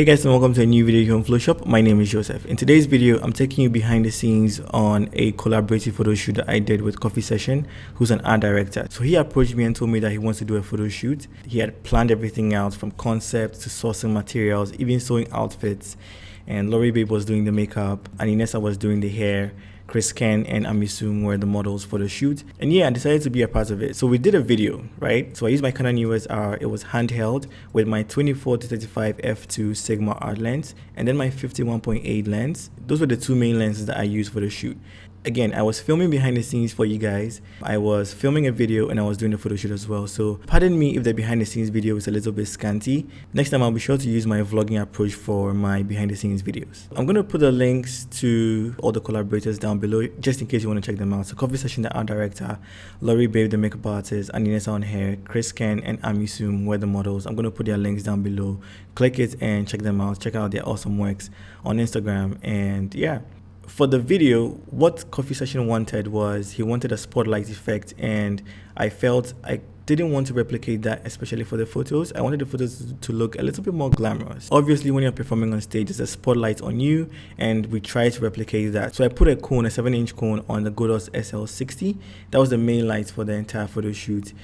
Hey guys, and welcome to a new video here on Phloshop. My name is Joseph. In today's video, I'm taking you behind the scenes on a collaborative photo shoot that I did with Coffee Session, who's an art director. So he approached me and told me that he wants to do a photo shoot. He had planned everything out from concept to sourcing materials, even sewing outfits. And Lori Babe was doing the makeup, and Inessa was doing the hair. Ken and Amisum were the models for the shoot, and yeah, I decided to be a part of it. So we did a video, right? So I used my Canon EOS R. It was handheld with my 24-35 f2 Sigma art lens and then my 51.8 lens. Those were the two main lenses that I used for the shoot. Again, I was filming behind the scenes for you guys. I was filming a video and I was doing a photo shoot as well. So pardon me if the behind the scenes video is a little bit scanty. Next time I'll be sure to use my vlogging approach for my behind the scenes videos. I'm going to put the links to all the collaborators down below just in case you want to check them out. So Coffee Session, the art director, Lori Babe, the makeup artist, and Inessa on hair, Ken and Amisum were the models. I'm going to put their links down below. Click it and check them out. Check out their awesome works on Instagram. And yeah. For the video, what Coffee Session wanted was he wanted a spotlight effect, and I felt I didn't want to replicate that, especially for the photos. I wanted the photos to look a little bit more glamorous. Obviously, when you're performing on stage, there's a spotlight on you, and we tried to replicate that. So I put a cone, a 7-inch cone on the Godox SL60. That was the main light for the entire photo shoot.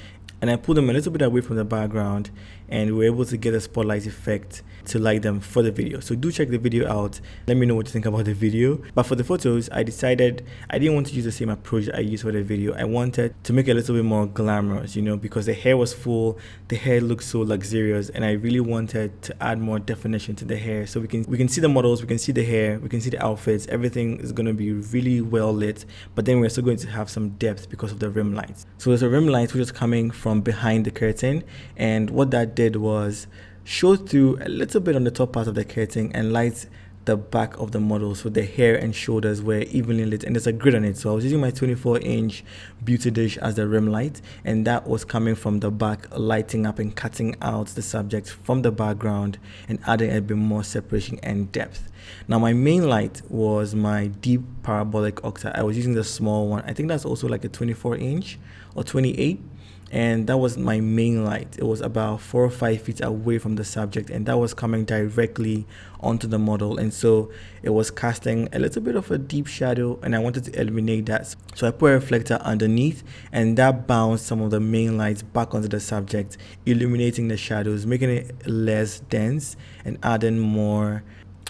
And I pulled them a little bit away from the background, and we were able to get a spotlight effect to light them for the video. So do check the video out. Let me know what you think about the video. But for the photos, I decided I didn't want to use the same approach that I used for the video. I wanted to make it a little bit more glamorous, you know, because the hair was full, the hair looked so luxurious, and I really wanted to add more definition to the hair. So we can see the models, we can see the hair, we can see the outfits. Everything is going to be really well lit, but then we're still going to have some depth because of the rim lights. So there's a rim light which is coming from behind the curtain, and what that did was show through a little bit on the top part of the curtain and light the back of the model, so the hair and shoulders were evenly lit, and there's a grid on it. So I was using my 24-inch beauty dish as the rim light, and that was coming from the back, lighting up and cutting out the subject from the background and adding a bit more separation and depth. Now my main light was my deep parabolic octa. I was using the small one. I think that's also like a 24-inch or 28. And that was my main light. It was about 4 or 5 feet away from the subject, and that was coming directly onto the model, and so it was casting a little bit of a deep shadow, and I wanted to eliminate that. So I put a reflector underneath, and that bounced some of the main lights back onto the subject, illuminating the shadows, making it less dense and adding more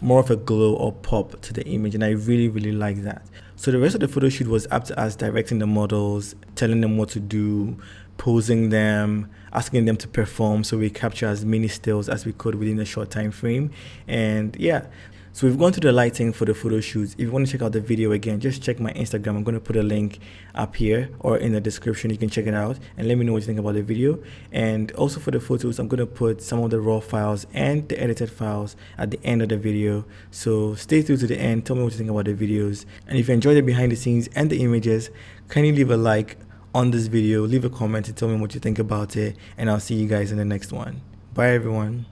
of a glow or pop to the image, and I really like that. So the rest of the photo shoot was up to us, directing the models, telling them what to do, posing them, asking them to perform, so we capture as many stills as we could within a short time frame. And yeah, so we've gone through the lighting for the photo shoots. If you want to check out the video again, just check my Instagram. I'm going to put a link up here or in the description. You can check it out and let me know what you think about the video. And also for the photos, I'm going to put some of the raw files and the edited files at the end of the video. So stay through to the end. Tell me what you think about the videos. And if you enjoyed the behind the scenes and the images, kindly leave a like on this video, leave a comment and tell me what you think about it, and I'll see you guys in the next one. Bye everyone.